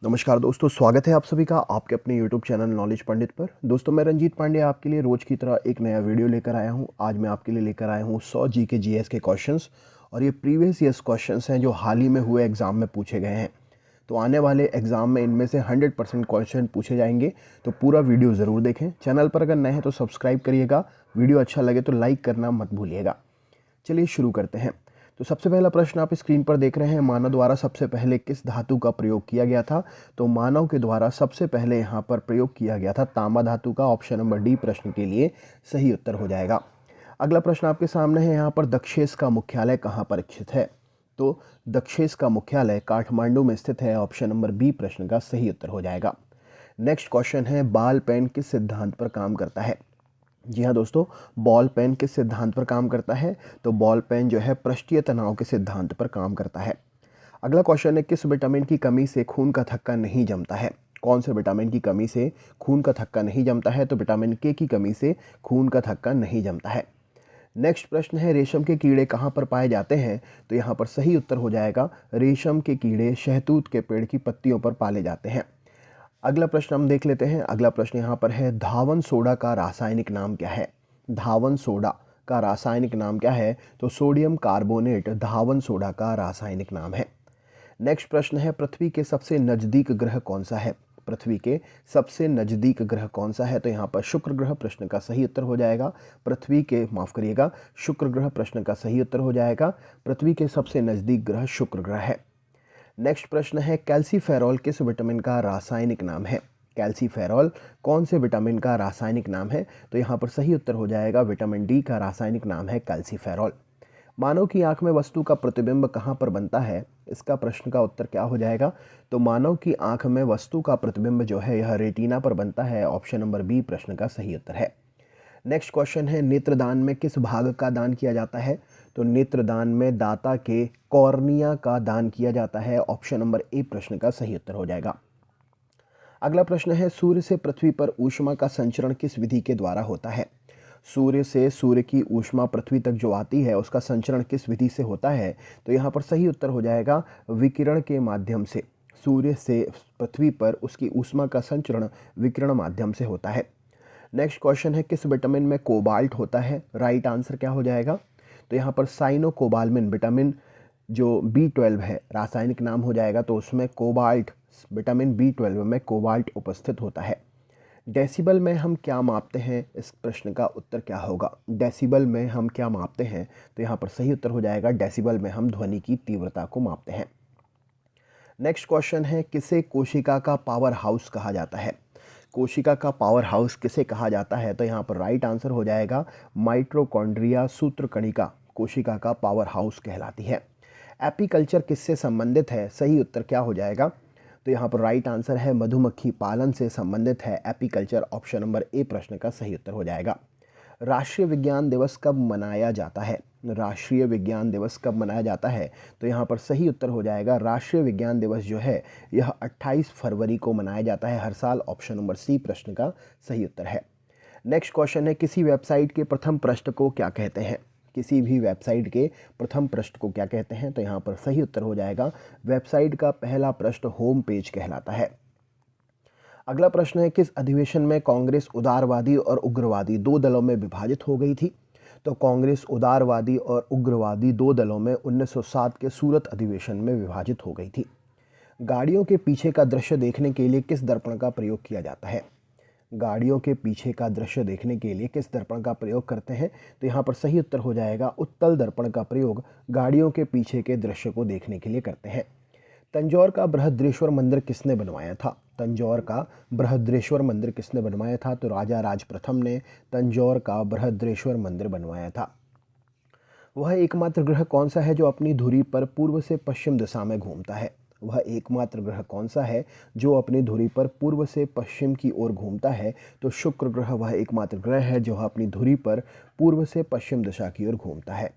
नमस्कार दोस्तों, स्वागत है आप सभी का आपके अपने YouTube चैनल नॉलेज पंडित पर। दोस्तों, मैं रंजीत पांडे आपके लिए रोज़ की तरह एक नया वीडियो लेकर आया हूं। आज मैं आपके लिए लेकर आया हूं 100 जीके जीएस के क्वेश्चंस और ये प्रीवियस ईयर्स क्वेश्चंस हैं जो हाल ही में हुए एग्ज़ाम में पूछे गए हैं। तो आने वाले एग्ज़ाम में इनमें से 100% क्वेश्चन पूछे जाएंगे, तो पूरा वीडियो ज़रूर देखें। चैनल पर अगर नए हैं तो सब्सक्राइब करिएगा, वीडियो अच्छा लगे तो लाइक करना मत भूलिएगा। चलिए शुरू करते हैं। तो सबसे पहला प्रश्न आप स्क्रीन पर देख रहे हैं, मानव द्वारा सबसे पहले किस धातु का प्रयोग किया गया था। तो मानव के द्वारा सबसे पहले यहाँ पर प्रयोग किया गया था तांबा धातु का। ऑप्शन नंबर डी प्रश्न के लिए सही उत्तर हो जाएगा। अगला प्रश्न आपके सामने है, यहाँ पर दक्षेस का मुख्यालय कहाँ पर स्थित है। तो दक्षेस का मुख्यालय काठमांडू में स्थित है। ऑप्शन नंबर बी प्रश्न का सही उत्तर हो जाएगा। नेक्स्ट क्वेश्चन है, बाल पेन किस सिद्धांत पर काम करता है। जी हाँ दोस्तों, बॉल पेन किस सिद्धांत पर काम करता है। तो बॉल पेन जो है पृष्ठीय तनाव के सिद्धांत पर काम करता है। अगला क्वेश्चन है, किस विटामिन की कमी से खून का थक्का नहीं जमता है। कौन से विटामिन की कमी से खून का थक्का नहीं जमता है। तो विटामिन के की कमी से खून का थक्का नहीं जमता है। नेक्स्ट प्रश्न है, रेशम के कीड़े कहाँ पर पाए जाते हैं। तो यहाँ पर सही उत्तर हो जाएगा, रेशम के कीड़े शहतूत के पेड़ की पत्तियों पर पाले जाते हैं। अगला प्रश्न हम देख लेते हैं। अगला प्रश्न यहाँ पर है, धावन सोडा का रासायनिक नाम क्या है। धावन सोडा का रासायनिक नाम क्या है। तो सोडियम कार्बोनेट धावन सोडा का रासायनिक नाम है। नेक्स्ट प्रश्न है, पृथ्वी के सबसे नज़दीक ग्रह कौन सा है। पृथ्वी के सबसे नज़दीक ग्रह कौन सा है। तो यहाँ पर शुक्र ग्रह प्रश्न का सही उत्तर हो जाएगा। पृथ्वी के माफ़ करिएगा, शुक्र ग्रह प्रश्न का सही उत्तर हो जाएगा। पृथ्वी के सबसे नज़दीक ग्रह शुक्र ग्रह है। नेक्स्ट प्रश्न है, कैल्सीफेरॉल किस विटामिन का रासायनिक नाम है। कैल्सीफेरॉल कौन से विटामिन का रासायनिक नाम है। तो यहाँ पर सही उत्तर हो जाएगा, विटामिन डी का रासायनिक नाम है कैल्सीफेरॉल। मानव की आंख में वस्तु का प्रतिबिंब कहाँ पर बनता है। इसका प्रश्न का उत्तर क्या हो जाएगा। तो मानव की आंख में वस्तु का प्रतिबिंब जो है यह रेटिना पर बनता है। ऑप्शन नंबर बी प्रश्न का सही उत्तर है। नेक्स्ट क्वेश्चन है, नेत्रदान में किस भाग का दान किया जाता है। तो नेत्रदान में दाता के कॉर्निया का दान किया जाता है। ऑप्शन नंबर ए प्रश्न का सही उत्तर हो जाएगा। अगला प्रश्न है, सूर्य से पृथ्वी पर ऊष्मा का संचरण किस विधि के द्वारा होता है। सूर्य से सूर्य की ऊष्मा पृथ्वी तक जो आती है उसका संचरण किस विधि से होता है। तो यहाँ पर सही उत्तर हो जाएगा, विकिरण के माध्यम से। सूर्य से पृथ्वी पर उसकी ऊष्मा का संचरण विकिरण माध्यम से होता है। नेक्स्ट क्वेश्चन है, किस विटामिन में कोबाल्ट होता है। राइट आंसर क्या हो जाएगा। तो यहाँ पर साइनोकोबाल्मिन विटामिन जो B12 है रासायनिक नाम हो जाएगा। तो उसमें कोबाल्ट, विटामिन B12 में कोबाल्ट उपस्थित होता है। डेसिबल में हम क्या मापते हैं, इस प्रश्न का उत्तर क्या होगा। डेसिबल में हम क्या मापते हैं। तो यहाँ पर सही उत्तर हो जाएगा, डेसिबल में हम ध्वनि की तीव्रता को मापते हैं। नेक्स्ट क्वेश्चन है, किसे कोशिका का पावर हाउस कहा जाता है। कोशिका का पावर हाउस किसे कहा जाता है। तो यहाँ पर राइट आंसर हो जाएगा, माइटोकॉन्ड्रिया सूत्रकणिका कोशिका का पावर हाउस कहलाती है। एपीकल्चर किससे संबंधित है, सही उत्तर क्या हो जाएगा। तो यहाँ पर राइट आंसर है, मधुमक्खी पालन से संबंधित है एपीकल्चर। ऑप्शन नंबर ए प्रश्न का सही उत्तर हो जाएगा। राष्ट्रीय विज्ञान दिवस कब मनाया जाता है। राष्ट्रीय विज्ञान दिवस कब मनाया जाता है। तो यहाँ पर सही उत्तर हो जाएगा, राष्ट्रीय विज्ञान दिवस जो है यह 28 फरवरी को मनाया जाता है हर साल। ऑप्शन नंबर सी प्रश्न का सही उत्तर है। नेक्स्ट क्वेश्चन है, किसी वेबसाइट के प्रथम पृष्ठ को क्या कहते हैं। किसी भी वेबसाइट के प्रथम पृष्ठ को क्या कहते हैं। तो यहाँ पर सही उत्तर हो जाएगा, वेबसाइट का पहला पृष्ठ होम पेज कहलाता है। अगला प्रश्न है, किस अधिवेशन में कांग्रेस उदारवादी और उग्रवादी दो दलों में विभाजित हो गई थी। तो कांग्रेस उदारवादी और उग्रवादी दो दलों में 1907 के सूरत अधिवेशन में विभाजित हो गई थी। गाड़ियों के पीछे का दृश्य देखने के लिए किस दर्पण का प्रयोग किया जाता है। गाड़ियों के पीछे का दृश्य देखने के लिए किस दर्पण का प्रयोग करते हैं। तो यहाँ पर सही उत्तर हो जाएगा, उत्तल दर्पण का प्रयोग गाड़ियों के पीछे के दृश्य को देखने के लिए करते हैं। तंजौर का बृहद्रेश्वर मंदिर किसने बनवाया था। तंजौर का बृहद्रेश्वर मंदिर किसने बनवाया था। तो राजा राज प्रथम ने तंजौर का बृहद्रेश्वर मंदिर बनवाया था। वह एकमात्र ग्रह कौन सा है जो अपनी धुरी पर पूर्व से पश्चिम दिशा में घूमता है। वह एकमात्र ग्रह कौन सा है जो अपनी धुरी पर पूर्व से पश्चिम की ओर घूमता है। तो शुक्र ग्रह वह एकमात्र ग्रह है जो अपनी धुरी पर पूर्व से पश्चिम दिशा की ओर घूमता है।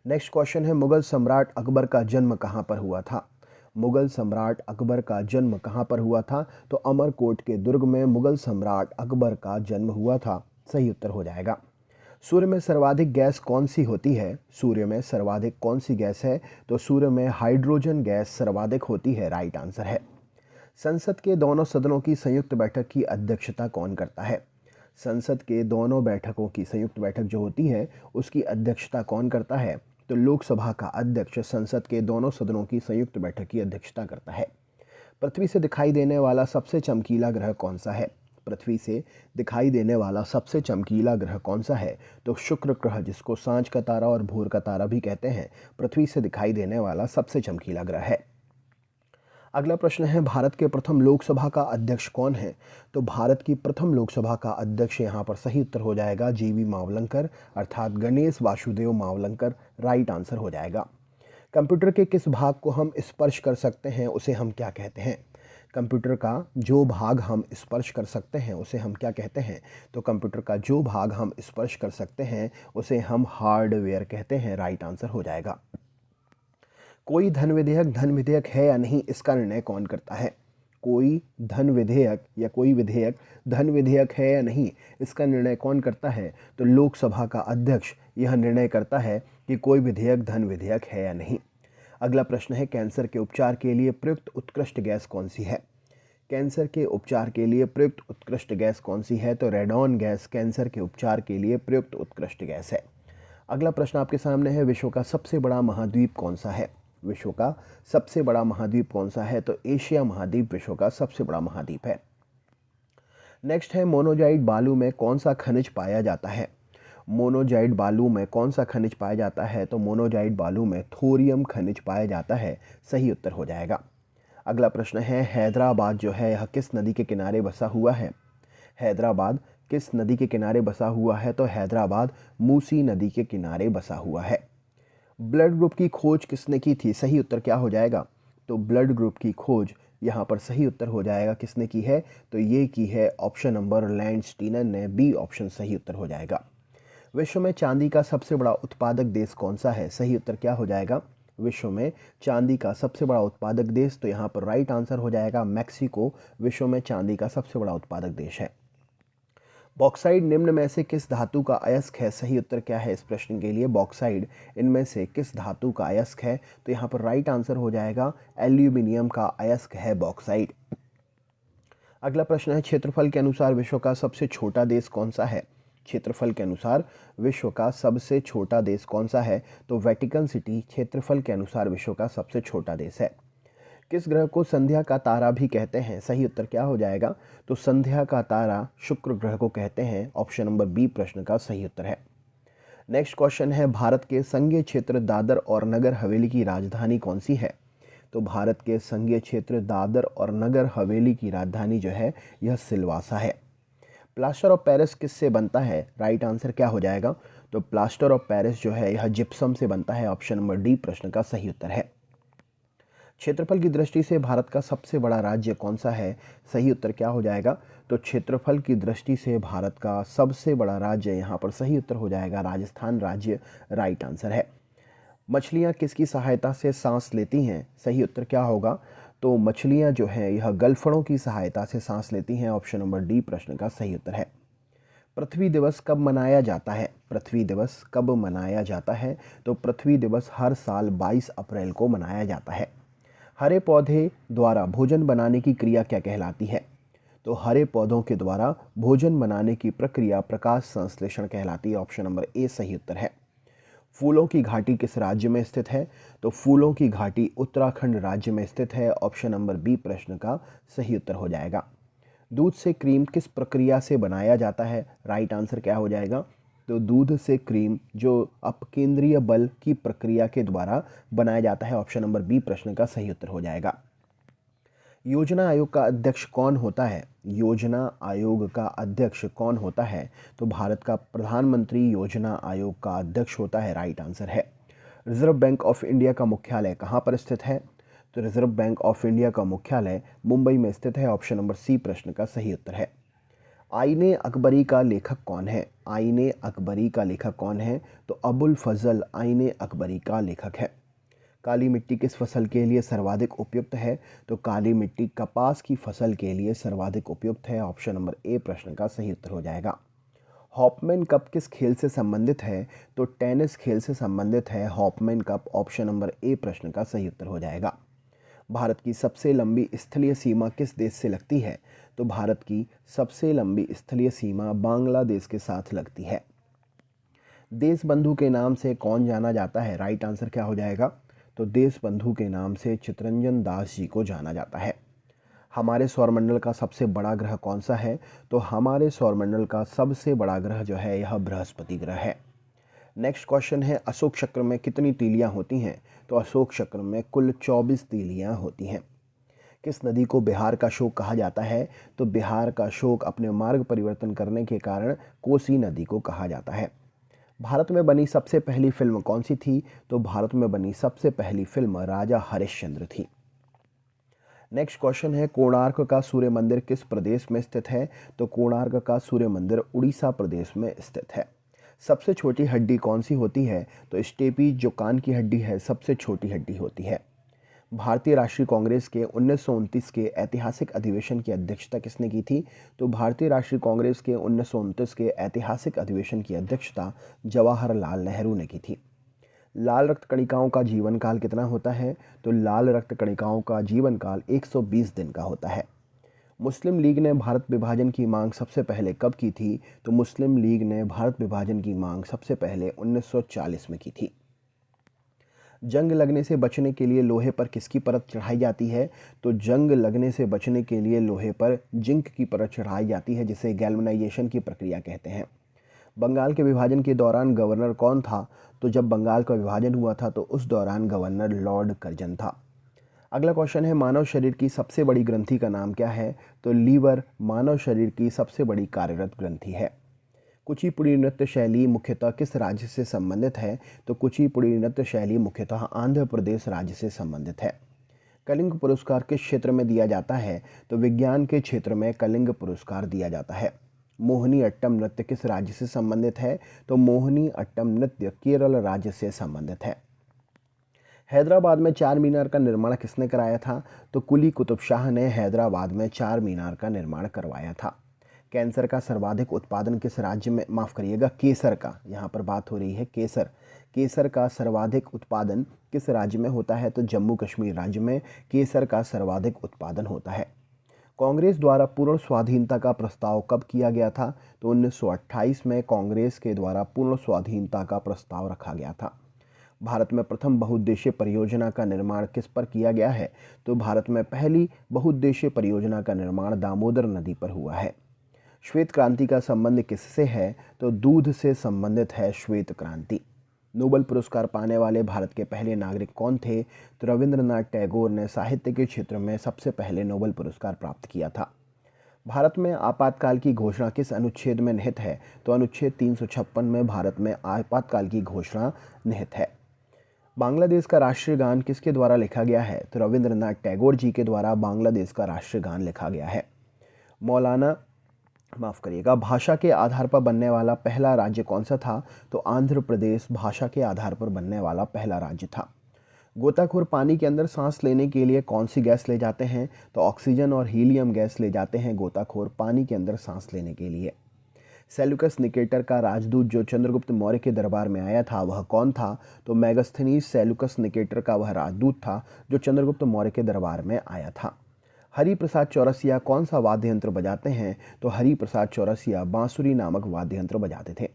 नेक्स्ट क्वेश्चन है, मुगल सम्राट अकबर का जन्म कहाँ पर हुआ था। मुगल सम्राट अकबर का जन्म कहाँ पर हुआ था। तो अमरकोट के दुर्ग में मुगल सम्राट अकबर का जन्म हुआ था। सही उत्तर हो जाएगा। सूर्य में सर्वाधिक गैस कौन सी होती है। सूर्य में सर्वाधिक कौन सी गैस है। तो सूर्य में हाइड्रोजन गैस सर्वाधिक होती है। राइट आंसर है। संसद के दोनों सदनों की संयुक्त बैठक की अध्यक्षता कौन करता है? संसद के दोनों बैठकों की संयुक्त बैठक जो होती है उसकी अध्यक्षता कौन करता है? तो लोकसभा का अध्यक्ष संसद के दोनों सदनों की संयुक्त बैठक की अध्यक्षता करता है। पृथ्वी से दिखाई देने वाला सबसे चमकीला ग्रह कौन सा है? पृथ्वी से दिखाई देने वाला सबसे चमकीला ग्रह कौन सा है? तो शुक्र ग्रह, जिसको सांझ का तारा और भोर का तारा भी कहते हैं, पृथ्वी से दिखाई देने वाला सबसे चमकीला ग्रह है। अगला प्रश्न है, भारत के प्रथम लोकसभा का अध्यक्ष कौन है? तो भारत की प्रथम लोकसभा का अध्यक्ष यहाँ पर सही उत्तर हो जाएगा जीवी मावलंकर, अर्थात गणेश वासुदेव मावलंकर राइट आंसर हो जाएगा। कंप्यूटर के किस भाग को हम स्पर्श कर सकते हैं उसे हम क्या कहते हैं? कंप्यूटर का जो भाग हम स्पर्श कर सकते हैं उसे हम क्या कहते हैं? तो कंप्यूटर का जो भाग हम स्पर्श कर सकते हैं उसे हम हार्डवेयर कहते हैं, राइट आंसर हो जाएगा। कोई धन विधेयक है या नहीं, इसका निर्णय कौन करता है? कोई धन विधेयक या कोई विधेयक धन विधेयक है या नहीं, इसका निर्णय कौन करता है? तो लोकसभा का अध्यक्ष यह निर्णय करता है कि कोई विधेयक धन विधेयक है या नहीं। अगला प्रश्न है, कैंसर के उपचार के लिए प्रयुक्त उत्कृष्ट गैस कौन सी है? कैंसर के उपचार के लिए प्रयुक्त उत्कृष्ट गैस कौन सी है? तो रेडॉन गैस कैंसर के उपचार के लिए प्रयुक्त उत्कृष्ट गैस है। अगला प्रश्न आपके सामने है, विश्व का सबसे बड़ा महाद्वीप कौन सा है? विश्व का सबसे बड़ा महाद्वीप कौन सा है? तो एशिया महाद्वीप विश्व का सबसे बड़ा महाद्वीप है। नेक्स्ट है, मोनोजाइट बालू में कौन सा खनिज पाया जाता है? मोनोजाइट बालू में कौन सा खनिज पाया जाता है? तो मोनोजाइट बालू में थोरियम खनिज पाया जाता है, सही उत्तर हो जाएगा। अगला प्रश्न है, हैदराबाद जो है यह किस नदी के किनारे बसा हुआ है? हैदराबाद किस नदी के किनारे बसा हुआ है? तो हैदराबाद मूसी नदी के किनारे बसा हुआ है। ब्लड ग्रुप की खोज किसने की थी? सही उत्तर क्या हो जाएगा? तो ब्लड ग्रुप की खोज यहाँ पर सही उत्तर हो जाएगा किसने की है? तो ये की है ऑप्शन नंबर लैंडस्टीनर ने, बी ऑप्शन सही उत्तर हो जाएगा। विश्व में चांदी का सबसे बड़ा उत्पादक देश कौन सा है? सही उत्तर क्या हो जाएगा? विश्व में चांदी का सबसे बड़ा उत्पादक देश, तो यहाँ पर राइट आंसर हो जाएगा मैक्सिको, विश्व में चांदी का सबसे बड़ा उत्पादक देश है। बॉक्साइड निम्न में से किस धातु का अयस्क है? सही उत्तर क्या है इस प्रश्न के लिए? बॉक्साइड इनमें से किस धातु का अयस्क है? तो यहाँ पर राइट आंसर हो जाएगा एल्यूमिनियम का अयस्क है बॉक्साइड। अगला प्रश्न है, क्षेत्रफल के अनुसार विश्व का सबसे छोटा देश कौन सा है? क्षेत्रफल के अनुसार विश्व का सबसे छोटा देश कौन सा है? तो वेटिकन सिटी क्षेत्रफल के अनुसार विश्व का सबसे छोटा देश है। किस ग्रह को संध्या का तारा भी कहते हैं? सही उत्तर क्या हो जाएगा? तो संध्या का तारा शुक्र ग्रह को कहते हैं, ऑप्शन नंबर बी प्रश्न का सही उत्तर है। नेक्स्ट क्वेश्चन है, भारत के संघीय क्षेत्र दादर और नगर हवेली की राजधानी कौन सी है? तो भारत के संघीय क्षेत्र दादर और नगर हवेली की राजधानी जो है यह सिलवासा है। प्लास्टर ऑफ पेरिस किससे बनता है? राइट आंसर क्या हो जाएगा? तो प्लास्टर ऑफ पेरिस जो है यह जिप्सम से बनता है, ऑप्शन नंबर डी प्रश्न का सही उत्तर है। क्षेत्रफल की दृष्टि से भारत का सबसे बड़ा राज्य कौन सा है? सही उत्तर क्या हो जाएगा? तो क्षेत्रफल की दृष्टि से भारत का सबसे बड़ा राज्य यहाँ पर सही उत्तर हो जाएगा राजस्थान राज्य, राइट आंसर है। मछलियाँ किसकी सहायता से सांस लेती हैं? सही उत्तर क्या होगा? तो मछलियाँ जो हैं यह गलफड़ों की सहायता से सांस लेती हैं, ऑप्शन नंबर डी प्रश्न का सही उत्तर है। पृथ्वी दिवस कब मनाया जाता है? पृथ्वी दिवस कब मनाया जाता है? तो पृथ्वी दिवस हर साल 22 अप्रैल को मनाया जाता है। हरे पौधे द्वारा भोजन बनाने की क्रिया क्या कहलाती है? तो हरे पौधों के द्वारा भोजन बनाने की प्रक्रिया प्रकाश संश्लेषण कहलाती है, ऑप्शन नंबर ए सही उत्तर है। फूलों की घाटी किस राज्य में स्थित है? तो फूलों की घाटी उत्तराखंड राज्य में स्थित है, ऑप्शन नंबर बी प्रश्न का सही उत्तर हो जाएगा। दूध से क्रीम किस प्रक्रिया से बनाया जाता है? राइट आंसर क्या हो जाएगा? तो दूध से क्रीम जो अपकेंद्रीय बल की प्रक्रिया के द्वारा बनाया जाता है, ऑप्शन नंबर बी प्रश्न का सही उत्तर हो जाएगा। योजना आयोग का अध्यक्ष कौन होता है? योजना आयोग का अध्यक्ष कौन होता है? तो भारत का प्रधानमंत्री योजना आयोग का अध्यक्ष होता है, राइट आंसर है। रिजर्व बैंक ऑफ इंडिया का मुख्यालय कहाँ पर स्थित है? तो रिजर्व बैंक ऑफ इंडिया का मुख्यालय मुंबई में स्थित है, ऑप्शन नंबर सी प्रश्न का सही उत्तर है। आईने अकबरी का लेखक कौन है? आईने अकबरी का लेखक कौन है? तो अबुल फजल आईने अकबरी का लेखक है। काली मिट्टी किस फसल के लिए सर्वाधिक उपयुक्त है? तो काली मिट्टी कपास की फसल के लिए सर्वाधिक उपयुक्त है, ऑप्शन नंबर ए प्रश्न का सही उत्तर हो जाएगा। हॉपमैन कप किस खेल से संबंधित है? तो टेनिस खेल से संबंधित है हॉपमैन कप, ऑप्शन नंबर ए प्रश्न का सही उत्तर हो जाएगा। भारत की सबसे लंबी स्थलीय सीमा किस देश से लगती है? तो भारत की सबसे लंबी स्थलीय सीमा बांग्लादेश के साथ लगती है। देश बंधु के नाम से कौन जाना जाता है? राइट आंसर क्या हो जाएगा? तो देश बंधु के नाम से चित्तरंजन दास जी को जाना जाता है। हमारे सौरमंडल का सबसे बड़ा ग्रह कौन सा है? तो हमारे सौरमंडल का सबसे बड़ा ग्रह जो है यह बृहस्पति ग्रह है। नेक्स्ट क्वेश्चन है, अशोक चक्र में कितनी तीलियां होती हैं? तो अशोक चक्र में कुल 24 तीलियां होती हैं। किस नदी को बिहार का शोक कहा जाता है? तो बिहार का शोक अपने मार्ग परिवर्तन करने के कारण कोसी नदी को कहा जाता है। भारत में बनी सबसे पहली फिल्म कौन सी थी? तो भारत में बनी सबसे पहली फिल्म राजा हरिश्चंद्र थी। नेक्स्ट क्वेश्चन है, कोणार्क का सूर्य मंदिर किस प्रदेश में स्थित है? तो कोणार्क का सूर्य मंदिर उड़ीसा प्रदेश में स्थित है। सबसे छोटी हड्डी कौन सी होती है? तो स्टेपी जो कान की हड्डी है सबसे छोटी हड्डी होती है। भारतीय राष्ट्रीय कांग्रेस के 1929 के ऐतिहासिक अधिवेशन की अध्यक्षता किसने की थी? तो भारतीय राष्ट्रीय कांग्रेस के 1929 के ऐतिहासिक अधिवेशन की अध्यक्षता जवाहरलाल नेहरू ने की थी। लाल रक्त कणिकाओं का जीवन काल कितना होता है? तो लाल रक्त कणिकाओं का जीवन काल 120 दिन का होता है। मुस्लिम लीग ने भारत विभाजन की मांग सबसे पहले कब की थी? तो मुस्लिम लीग ने भारत विभाजन की मांग सबसे पहले 1940 में की थी। जंग लगने से बचने के लिए लोहे पर किसकी परत चढ़ाई जाती है? तो जंग लगने से बचने के लिए लोहे पर जिंक की परत चढ़ाई जाती है, जिसे गैल्वेनाइजेशन की प्रक्रिया कहते हैं। बंगाल के विभाजन के दौरान गवर्नर कौन था? तो जब बंगाल का विभाजन हुआ था तो उस दौरान गवर्नर लॉर्ड कर्जन था। अगला क्वेश्चन है, मानव शरीर की सबसे बड़ी ग्रंथि का नाम क्या है? तो लीवर मानव शरीर की सबसे बड़ी कार्यरत ग्रंथि है। कुचिपुड़ी नृत्य शैली मुख्यतः किस राज्य से संबंधित है? तो कुचिपुड़ी नृत्य शैली मुख्यतः आंध्र प्रदेश राज्य से संबंधित है। कलिंग पुरस्कार किस क्षेत्र में दिया जाता है? तो विज्ञान के क्षेत्र में कलिंग पुरस्कार दिया जाता है। मोहिनी अट्टम नृत्य किस राज्य से संबंधित है? तो मोहिनी अट्टम नृत्य केरल राज्य से संबंधित है। हैदराबाद में चार मीनार का निर्माण किसने कराया था? तो कुली कुतुब शाह ने हैदराबाद में चार मीनार का निर्माण करवाया था। कैंसर का सर्वाधिक उत्पादन किस राज्य में, माफ़ करिएगा केसर का, यहाँ पर बात हो रही है केसर। केसर का सर्वाधिक उत्पादन किस राज्य में होता है? तो जम्मू कश्मीर राज्य में केसर का सर्वाधिक उत्पादन होता है। कांग्रेस द्वारा पूर्ण स्वाधीनता का प्रस्ताव कब किया गया था? तो 1928 में कांग्रेस के द्वारा पूर्ण स्वाधीनता का प्रस्ताव रखा गया था। भारत में प्रथम बहुउद्देशीय परियोजना का निर्माण किस पर किया गया है? तो भारत में पहली बहुउद्देशीय परियोजना का निर्माण दामोदर नदी पर हुआ है। श्वेत क्रांति का संबंध किससे है? तो दूध से संबंधित है श्वेत क्रांति। नोबेल पुरस्कार पाने वाले भारत के पहले नागरिक कौन थे? तो रविंद्रनाथ टैगोर ने साहित्य के क्षेत्र में सबसे पहले नोबेल पुरस्कार प्राप्त किया था। भारत में आपातकाल की घोषणा किस अनुच्छेद में निहित है? तो अनुच्छेद 356 में भारत में आपातकाल की घोषणा निहित है। बांग्लादेश का राष्ट्रीय गान किसके द्वारा लिखा गया है? तो रविंद्रनाथ टैगोर जी के द्वारा बांग्लादेश का राष्ट्रीय गान लिखा गया है। भाषा के आधार पर बनने वाला पहला राज्य कौन सा था? तो आंध्र प्रदेश भाषा के आधार पर बनने वाला पहला राज्य था। गोताखोर पानी के अंदर सांस लेने के लिए कौन सी गैस ले जाते हैं? तो ऑक्सीजन और हीलियम गैस ले जाते हैं गोताखोर पानी के अंदर सांस लेने के लिए। सेल्यूकस निकेटर का राजदूत जो चंद्रगुप्त मौर्य के दरबार में आया था वह कौन था? तो मेगास्थनीज सेल्यूकस निकेटर का वह राजदूत था जो चंद्रगुप्त मौर्य के दरबार में आया था। हरि प्रसाद चौरसिया कौन सा वाद्य यंत्र बजाते हैं? तो हरि प्रसाद चौरसिया बांसुरी नामक वाद्य यंत्र बजाते थे।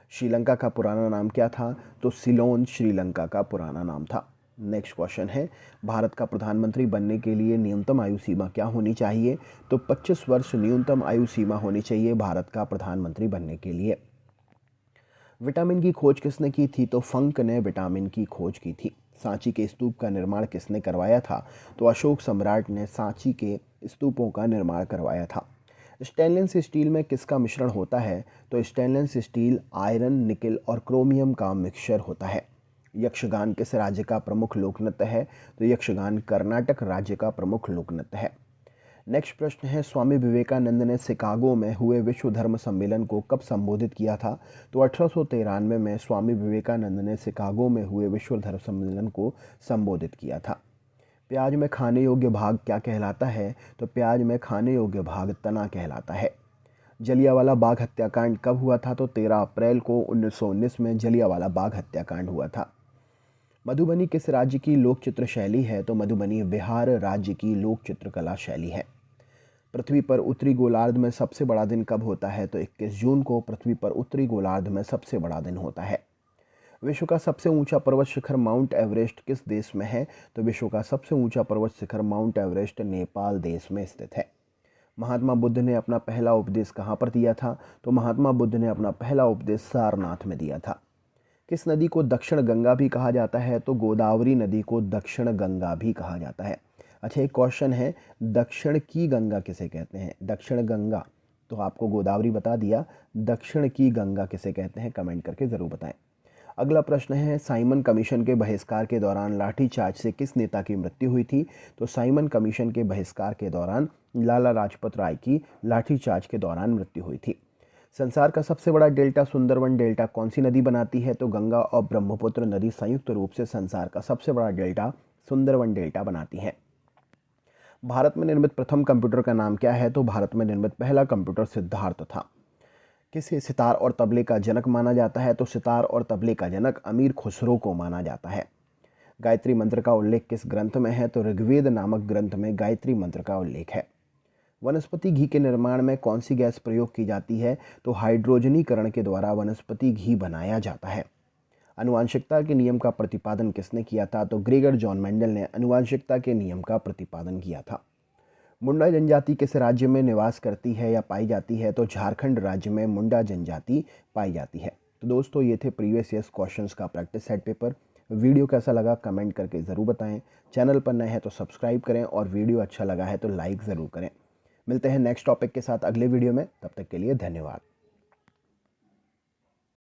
श्रीलंका का पुराना नाम क्या था? तो सिलोन श्रीलंका का पुराना नाम था। नेक्स्ट क्वेश्चन है, भारत का प्रधानमंत्री बनने के लिए न्यूनतम आयु सीमा क्या होनी चाहिए? तो 25 वर्ष न्यूनतम आयु सीमा होनी चाहिए भारत का प्रधानमंत्री बनने के लिए। विटामिन की खोज किसने की थी? तो फंक ने विटामिन की खोज की थी। सांची के स्तूप का निर्माण किसने करवाया था? तो अशोक सम्राट ने सांची के स्तूपों का निर्माण करवाया था। स्टेनलेस स्टील में किसका मिश्रण होता है? तो स्टेनलेस स्टील आयरन, निकेल और क्रोमियम का मिक्सचर होता है। यक्षगान किस राज्य का प्रमुख लोक नृत्य है? तो यक्षगान कर्नाटक राज्य का प्रमुख लोक नृत्य है। नेक्स्ट प्रश्न है, स्वामी विवेकानंद ने शिकागो में हुए विश्व धर्म सम्मेलन को कब संबोधित किया था? तो 1893 में स्वामी विवेकानंद ने शिकागो में हुए विश्व धर्म सम्मेलन को संबोधित किया था। प्याज में खाने योग्य भाग क्या कहलाता है? तो प्याज में खाने योग्य भाग तना कहलाता है। जलियांवाला बाग हत्याकांड कब हुआ था? तो 13 अप्रैल को 1919 में जलियांवाला बाग हत्याकांड हुआ था। मधुबनी किस राज्य की लोक चित्र शैली है? तो मधुबनी बिहार राज्य की लोक चित्रकला शैली है। पृथ्वी पर उत्तरी गोलार्ध में सबसे बड़ा दिन कब होता है? तो 21 जून को पृथ्वी पर उत्तरी गोलार्ध में सबसे बड़ा दिन होता है। विश्व का सबसे ऊंचा पर्वत शिखर माउंट एवरेस्ट किस देश में है? तो विश्व का सबसे ऊंचा पर्वत शिखर माउंट एवरेस्ट नेपाल देश में स्थित है। महात्मा बुद्ध ने अपना पहला उपदेश कहाँ पर दिया था? तो महात्मा बुद्ध ने अपना पहला उपदेश सारनाथ में दिया था। किस नदी को दक्षिण गंगा भी कहा जाता है? तो गोदावरी नदी को दक्षिण गंगा भी कहा जाता है। अच्छा, एक क्वेश्चन है, दक्षिण की गंगा किसे कहते हैं? दक्षिण गंगा, तो आपको गोदावरी बता दिया, दक्षिण की गंगा किसे कहते हैं? कमेंट करके ज़रूर बताएं। अगला प्रश्न है, साइमन कमीशन के बहिष्कार के दौरान लाठीचार्ज से किस नेता की मृत्यु हुई थी? तो साइमन कमीशन के बहिष्कार के दौरान लाला लाजपत राय की लाठीचार्ज के दौरान मृत्यु हुई थी। संसार का सबसे बड़ा डेल्टा सुंदरवन डेल्टा कौन सी नदी बनाती है? तो गंगा और ब्रह्मपुत्र नदी संयुक्त रूप से संसार का सबसे बड़ा डेल्टा सुंदरवन डेल्टा बनाती है। भारत में निर्मित प्रथम कंप्यूटर का नाम क्या है? तो भारत में निर्मित पहला कंप्यूटर सिद्धार्थ था। किसे सितार और तबले का जनक माना जाता है? तो सितार और तबले का जनक अमीर खुसरो को माना जाता है। गायत्री मंत्र का उल्लेख किस ग्रंथ में है? तो ऋग्वेद नामक ग्रंथ में गायत्री मंत्र का उल्लेख है। वनस्पति घी के निर्माण में कौन सी गैस प्रयोग की जाती है? तो हाइड्रोजनीकरण के द्वारा वनस्पति घी बनाया जाता है। आनुवांशिकता के नियम का प्रतिपादन किसने किया था? तो ग्रेगर जॉन मेंडल ने आनुवांशिकता के नियम का प्रतिपादन किया था। मुंडा जनजाति किस राज्य में निवास करती है या पाई जाती है? तो झारखंड राज्य में मुंडा जनजाति पाई जाती है। तो दोस्तों, ये थे प्रीवियस ईयर्स क्वेश्चंस का प्रैक्टिस सेट पेपर। वीडियो कैसा लगा कमेंट करके ज़रूर बताएं। चैनल पर नए हैं तो सब्सक्राइब करें और वीडियो अच्छा लगा है तो लाइक ज़रूर करें। मिलते हैं नेक्स्ट टॉपिक के साथ अगले वीडियो में, तब तक के लिए धन्यवाद।